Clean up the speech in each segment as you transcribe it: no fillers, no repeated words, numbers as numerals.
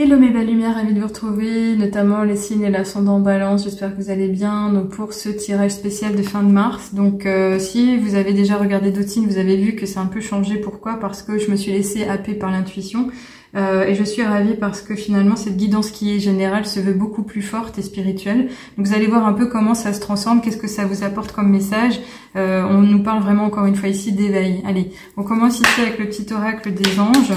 Hello mes belles lumières, ravi de vous retrouver, notamment les signes et l'ascendant balance, j'espère que vous allez bien. Donc pour ce tirage spécial de fin de mars, donc si vous avez déjà regardé d'autres signes, vous avez vu que c'est un peu changé. Pourquoi? Parce que je me suis laissée happer par l'intuition et je suis ravie parce que finalement cette guidance qui est générale se veut beaucoup plus forte et spirituelle. Donc vous allez voir un peu comment ça se transforme, qu'est-ce que ça vous apporte comme message. On nous parle vraiment encore une fois ici d'éveil. Allez, on commence ici avec le petit oracle des anges.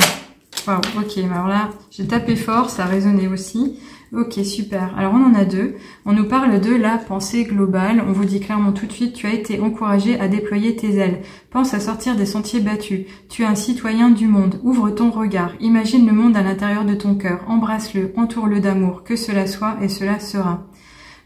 Wow, ok, alors là, j'ai tapé fort, ça a résonné aussi. Ok, super. Alors on en a deux. On nous parle de la pensée globale. On vous dit clairement tout de suite, tu as été encouragé à déployer tes ailes. Pense à sortir des sentiers battus. Tu es un citoyen du monde. Ouvre ton regard. Imagine le monde à l'intérieur de ton cœur. Embrasse-le, entoure-le d'amour. Que cela soit et cela sera.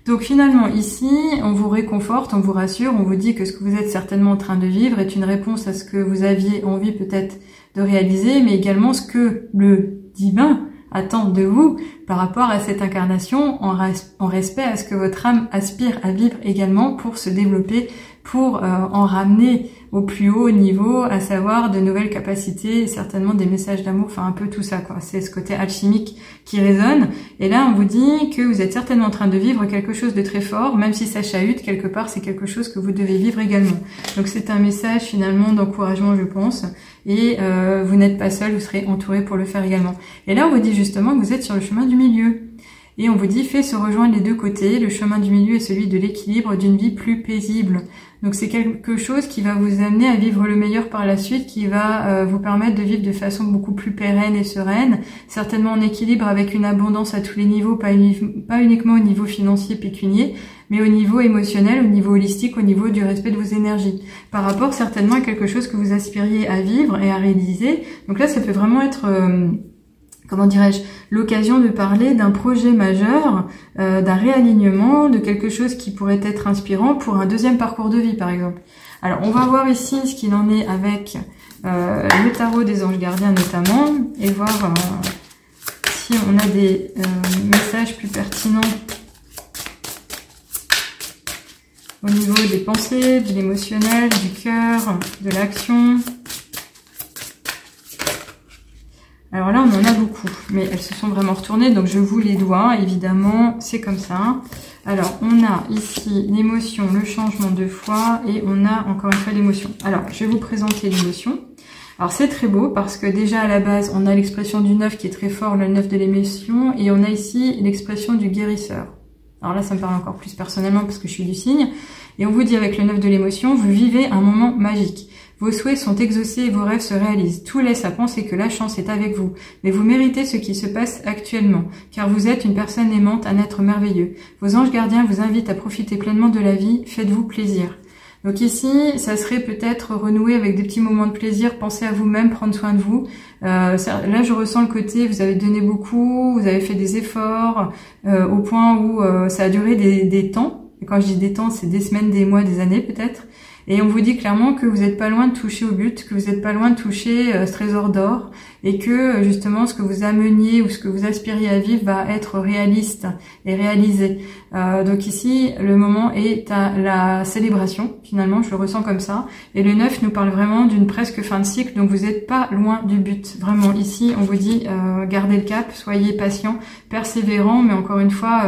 Donc finalement ici, on vous réconforte, on vous rassure, on vous dit que ce que vous êtes certainement en train de vivre est une réponse à ce que vous aviez envie peut-être de réaliser, mais également ce que le divin attend de vous par rapport à cette incarnation, en respect à ce que votre âme aspire à vivre également pour se développer, pour en ramener au plus haut niveau, à savoir de nouvelles capacités, et certainement des messages d'amour, enfin un peu tout ça quoi. C'est ce côté alchimique qui résonne. Et là, on vous dit que vous êtes certainement en train de vivre quelque chose de très fort, même si ça chahute quelque part, c'est quelque chose que vous devez vivre également. Donc c'est un message finalement d'encouragement, je pense. Et vous n'êtes pas seul, vous serez entouré pour le faire également. Et là, on vous dit justement que vous êtes sur le chemin du milieu. Et on vous dit, fais se rejoindre les deux côtés. Le chemin du milieu est celui de l'équilibre, d'une vie plus paisible. Donc c'est quelque chose qui va vous amener à vivre le meilleur par la suite, qui va vous permettre de vivre de façon beaucoup plus pérenne et sereine, certainement en équilibre avec une abondance à tous les niveaux, pas uniquement au niveau financier pécunier, mais au niveau émotionnel, au niveau holistique, au niveau du respect de vos énergies, par rapport certainement à quelque chose que vous aspiriez à vivre et à réaliser. Donc là, ça peut vraiment être... comment dirais-je, l'occasion de parler d'un projet majeur, d'un réalignement, de quelque chose qui pourrait être inspirant pour un deuxième parcours de vie, par exemple. Alors, on va voir ici ce qu'il en est avec le tarot des anges gardiens notamment, et voir si on a des messages plus pertinents au niveau des pensées, de l'émotionnel, du cœur, de l'action. Alors là, on en a beaucoup, mais elles se sont vraiment retournées, donc je vous les dois, évidemment, c'est comme ça. Alors, on a ici l'émotion, le changement de foi, et on a encore une fois l'émotion. Alors, je vais vous présenter l'émotion. Alors, c'est très beau, parce que déjà, à la base, on a l'expression du 9 qui est très fort, le 9 de l'émotion, et on a ici l'expression du guérisseur. Alors là, ça me parle encore plus personnellement, parce que je suis du signe. Et on vous dit, avec le 9 de l'émotion, vous vivez un moment magique. Vos souhaits sont exaucés et vos rêves se réalisent. Tout laisse à penser que la chance est avec vous. Mais vous méritez ce qui se passe actuellement, car vous êtes une personne aimante, un être merveilleux. Vos anges gardiens vous invitent à profiter pleinement de la vie. Faites-vous plaisir. Donc ici, ça serait peut-être renouer avec des petits moments de plaisir, penser à vous-même, prendre soin de vous. Là, je ressens le côté, vous avez donné beaucoup, vous avez fait des efforts, au point où ça a duré des temps. Et quand je dis des temps, c'est des semaines, des mois, des années peut-être. Et on vous dit clairement que vous n'êtes pas loin de toucher au but, que vous n'êtes pas loin de toucher ce trésor d'or, et que justement ce que vous ameniez ou ce que vous aspiriez à vivre va être réaliste et réalisé. Donc ici, le moment est à la célébration, finalement, je le ressens comme ça. Et le 9 nous parle vraiment d'une presque fin de cycle, donc vous n'êtes pas loin du but. Vraiment, ici, on vous dit gardez le cap, soyez patient, persévérant, mais encore une fois,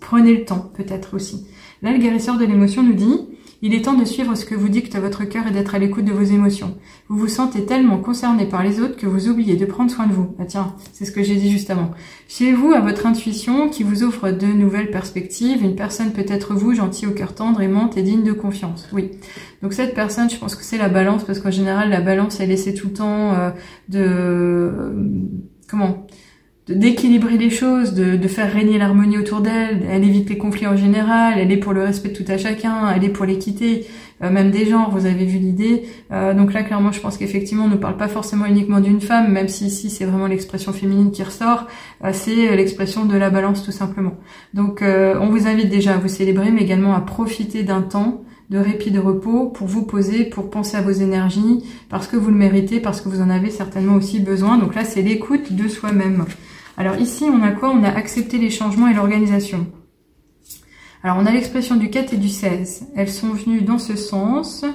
prenez le temps, peut-être aussi. Là, le guérisseur de l'émotion nous dit... Il est temps de suivre ce que vous dicte votre cœur et d'être à l'écoute de vos émotions. Vous vous sentez tellement concerné par les autres que vous oubliez de prendre soin de vous. Ah tiens, c'est ce que j'ai dit juste avant. Fiez-vous à votre intuition qui vous offre de nouvelles perspectives. Une personne peut être vous, gentil au cœur tendre, aimante et digne de confiance. Oui. Donc cette personne, je pense que c'est la balance, parce qu'en général, la balance, elle essaie tout le temps d'équilibrer les choses, de faire régner l'harmonie autour d'elle. Elle évite les conflits en général, elle est pour le respect de tout à chacun, elle est pour l'équité, même des genres, vous avez vu l'idée. Donc là, clairement, je pense qu'effectivement, on ne parle pas forcément uniquement d'une femme, même si ici, c'est vraiment l'expression féminine qui ressort, c'est l'expression de la balance, tout simplement. Donc, on vous invite déjà à vous célébrer, mais également à profiter d'un temps de répit, de repos, pour vous poser, pour penser à vos énergies, parce que vous le méritez, parce que vous en avez certainement aussi besoin. Donc là, c'est l'écoute de soi-même. Alors ici, on a quoi? On a accepté les changements et l'organisation. Alors on a l'expression du 4 et du 16. Elles sont venues dans ce sens.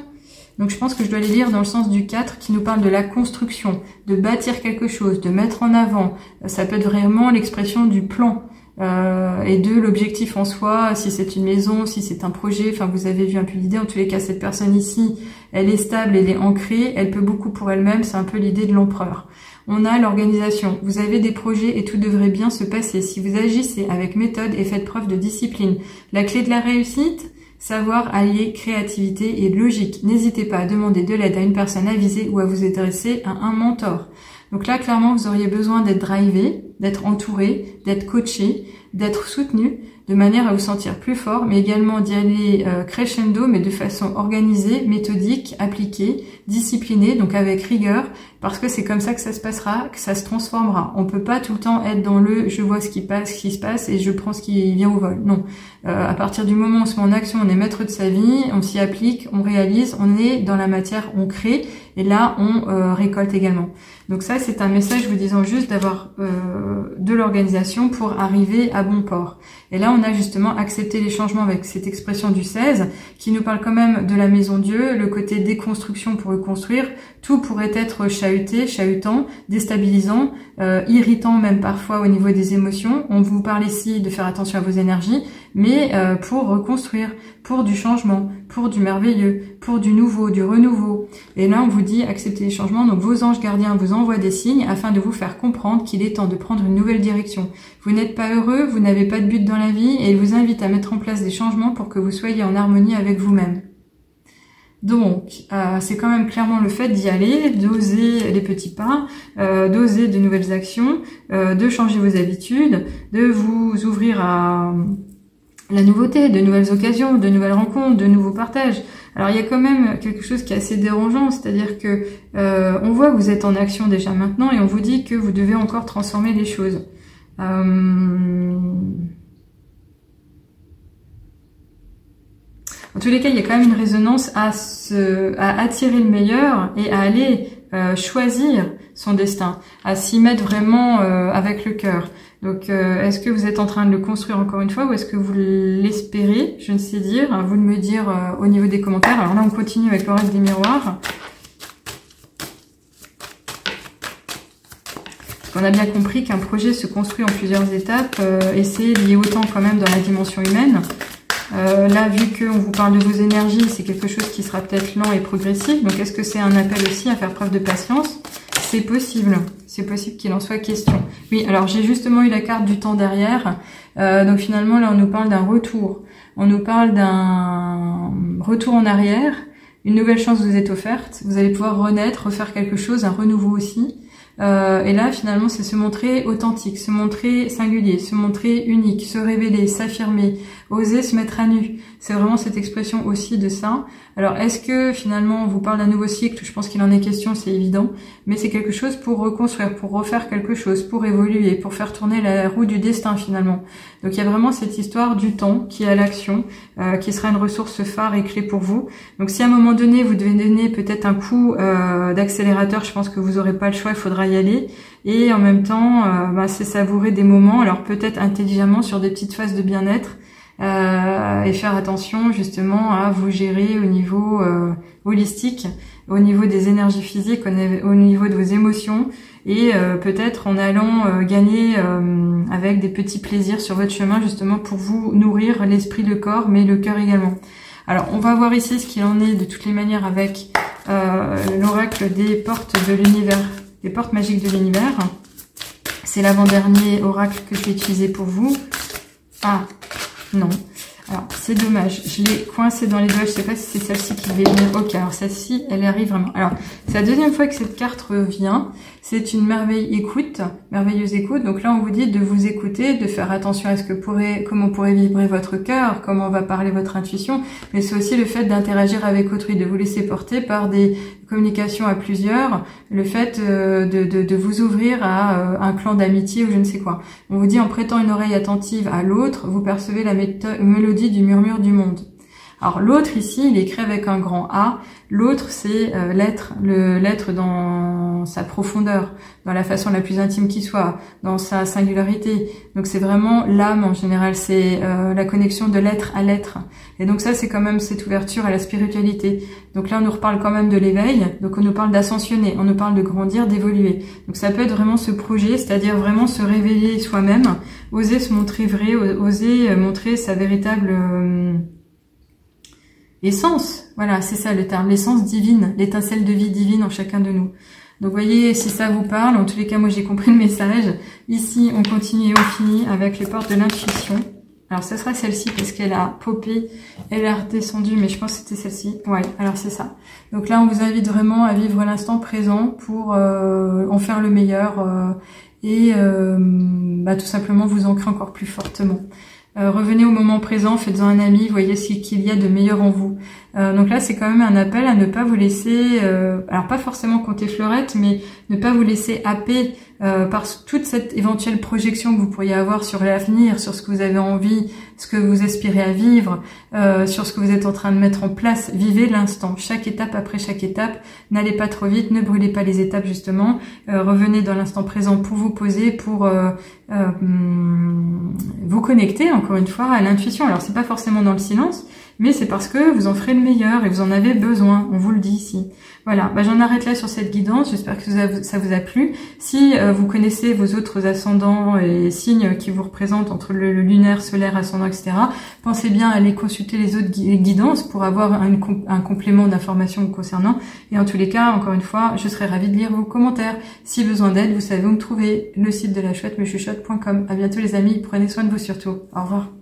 Donc je pense que je dois les lire dans le sens du 4 qui nous parle de la construction, de bâtir quelque chose, de mettre en avant. Ça peut être vraiment l'expression du plan. Et de l'objectif en soi, si c'est une maison, si c'est un projet, enfin vous avez vu un peu l'idée, en tous les cas cette personne ici, elle est stable, elle est ancrée, elle peut beaucoup pour elle-même, c'est un peu l'idée de l'empereur. On a l'organisation, vous avez des projets et tout devrait bien se passer si vous agissez avec méthode et faites preuve de discipline. La clé de la réussite, savoir allier créativité et logique. N'hésitez pas à demander de l'aide à une personne avisée ou à vous adresser à un mentor. Donc là, clairement, vous auriez besoin d'être drivé, d'être entouré, d'être coaché, d'être soutenu, de manière à vous sentir plus fort, mais également d'y aller crescendo, mais de façon organisée, méthodique, appliquée, disciplinée, donc avec rigueur, parce que c'est comme ça que ça se passera, que ça se transformera. On peut pas tout le temps être dans le « je vois ce qui se passe et je prends ce qui vient au vol ». Non. À partir du moment où on se met en action, on est maître de sa vie, on s'y applique, on réalise, on est dans la matière, on crée, et là, on récolte également. Donc ça, c'est un message vous disant juste d'avoir de l'organisation pour arriver à bon port. Et là, on a justement accepté les changements avec cette expression du 16 qui nous parle quand même de la maison Dieu, le côté déconstruction pour reconstruire. Tout pourrait être chahuté, chahutant, déstabilisant, irritant même parfois au niveau des émotions. On vous parle ici de faire attention à vos énergies, mais pour reconstruire, pour du changement, pour du merveilleux, pour du nouveau, du renouveau. Et là, on vous dit acceptez les changements. Donc vos anges gardiens vous envoient des signes afin de vous faire comprendre qu'il est temps de prendre une nouvelle direction. Vous n'êtes pas heureux, vous n'avez pas de but dans la vie et ils vous invitent à mettre en place des changements pour que vous soyez en harmonie avec vous-même. Donc, c'est quand même clairement le fait d'y aller, d'oser les petits pas, d'oser de nouvelles actions, de changer vos habitudes, de vous ouvrir à la nouveauté, de nouvelles occasions, de nouvelles rencontres, de nouveaux partages. Alors il y a quand même quelque chose qui est assez dérangeant, c'est-à-dire que on voit que vous êtes en action déjà maintenant et on vous dit que vous devez encore transformer les choses. En tous les cas, il y a quand même une résonance à attirer le meilleur et à aller choisir son destin, à s'y mettre vraiment avec le cœur. Donc, est-ce que vous êtes en train de le construire encore une fois ou est-ce que vous l'espérez? Je ne sais dire. À vous de me dire au niveau des commentaires. Alors là, on continue avec l'oracle des miroirs. On a bien compris qu'un projet se construit en plusieurs étapes et c'est lié autant quand même dans la dimension humaine. Là, vu qu'on vous parle de vos énergies, c'est quelque chose qui sera peut-être lent et progressif. Donc, est-ce que c'est un appel aussi à faire preuve de patience? C'est possible. C'est possible qu'il en soit question. Oui, alors j'ai justement eu la carte du temps derrière. Donc finalement, là, on nous parle d'un retour. On nous parle d'un retour en arrière. Une nouvelle chance vous est offerte. Vous allez pouvoir renaître, refaire quelque chose, un renouveau aussi. Et là, finalement, c'est se montrer authentique, se montrer singulier, se montrer unique, se révéler, s'affirmer, oser se mettre à nu. C'est vraiment cette expression aussi de ça. Alors, est-ce que finalement, on vous parle d'un nouveau cycle? Je pense qu'il en est question, c'est évident. Mais c'est quelque chose pour reconstruire, pour refaire quelque chose, pour évoluer, pour faire tourner la roue du destin finalement. Donc, il y a vraiment cette histoire du temps qui est à l'action, qui sera une ressource phare et clé pour vous. Donc, si à un moment donné, vous devez donner peut-être un coup d'accélérateur, je pense que vous n'aurez pas le choix, il faudra y aller. Et en même temps, c'est savourer des moments, alors peut-être intelligemment sur des petites phases de bien-être, et faire attention justement à vous gérer au niveau holistique, au niveau des énergies physiques, au niveau de vos émotions, et peut-être en allant gagner avec des petits plaisirs sur votre chemin justement pour vous nourrir l'esprit, le corps, mais le cœur également. Alors on va voir ici ce qu'il en est de toutes les manières avec l'oracle des portes de l'univers, des portes magiques de l'univers. C'est l'avant-dernier oracle que je vais utiliser pour vous. Ah, non. Alors, c'est dommage. Je l'ai coincé dans les doigts. Je sais pas si c'est celle-ci qui devait venir. Ok, alors celle-ci, elle arrive vraiment. Alors, c'est la deuxième fois que cette carte revient. C'est une merveilleuse écoute. Donc là, on vous dit de vous écouter, de faire attention à ce que comment pourrait vibrer votre cœur, comment va parler votre intuition. Mais c'est aussi le fait d'interagir avec autrui, de vous laisser porter par des communications à plusieurs, le fait de vous ouvrir à un clan d'amitié ou je ne sais quoi. On vous dit en prêtant une oreille attentive à l'autre, vous percevez la mélodie du murmure du monde. Alors l'autre ici, il est écrit avec un grand A. L'autre, c'est l'être dans sa profondeur, dans la façon la plus intime qui soit, dans sa singularité. Donc c'est vraiment l'âme en général, c'est la connexion de l'être à l'être. Et donc ça, c'est quand même cette ouverture à la spiritualité. Donc là, on nous reparle quand même de l'éveil, donc on nous parle d'ascensionner, on nous parle de grandir, d'évoluer. Donc ça peut être vraiment ce projet, c'est-à-dire vraiment se révéler soi-même, oser se montrer vrai, oser montrer sa véritable essence. Voilà, c'est ça le terme, l'essence divine, l'étincelle de vie divine en chacun de nous. Donc voyez, si ça vous parle, en tous les cas, moi j'ai compris le message. Ici, on continue et on finit avec les portes de l'intuition. Alors, ce sera celle-ci parce qu'elle a popé, elle a redescendu, mais je pense que c'était celle-ci. Ouais, alors c'est ça. Donc là, on vous invite vraiment à vivre l'instant présent pour en faire le meilleur et tout simplement vous ancrer encore plus fortement. Revenez au moment présent, faites-en un ami, voyez ce qu'il y a de meilleur en vous. Donc là, c'est quand même un appel à ne pas vous laisser, alors pas forcément compter fleurette, mais ne pas vous laisser happer par toute cette éventuelle projection que vous pourriez avoir sur l'avenir, sur ce que vous avez envie, ce que vous aspirez à vivre, sur ce que vous êtes en train de mettre en place. Vivez l'instant, chaque étape après chaque étape. N'allez pas trop vite, ne brûlez pas les étapes justement. Revenez dans l'instant présent pour vous poser, pour vous connecter encore une fois à l'intuition. Alors c'est pas forcément dans le silence, mais c'est parce que vous en ferez le meilleur et vous en avez besoin, on vous le dit ici. Voilà, j'en arrête là sur cette guidance, j'espère que ça vous a plu. Si vous connaissez vos autres ascendants et signes qui vous représentent entre le lunaire, solaire, ascendant, etc., pensez bien à aller consulter les autres guidances pour avoir un complément d'informations vous concernant. Et en tous les cas, encore une fois, je serai ravie de lire vos commentaires. Si besoin d'aide, vous savez où me trouver, le site de la chouette, mechuchotte.com. À bientôt les amis, prenez soin de vous surtout. Au revoir.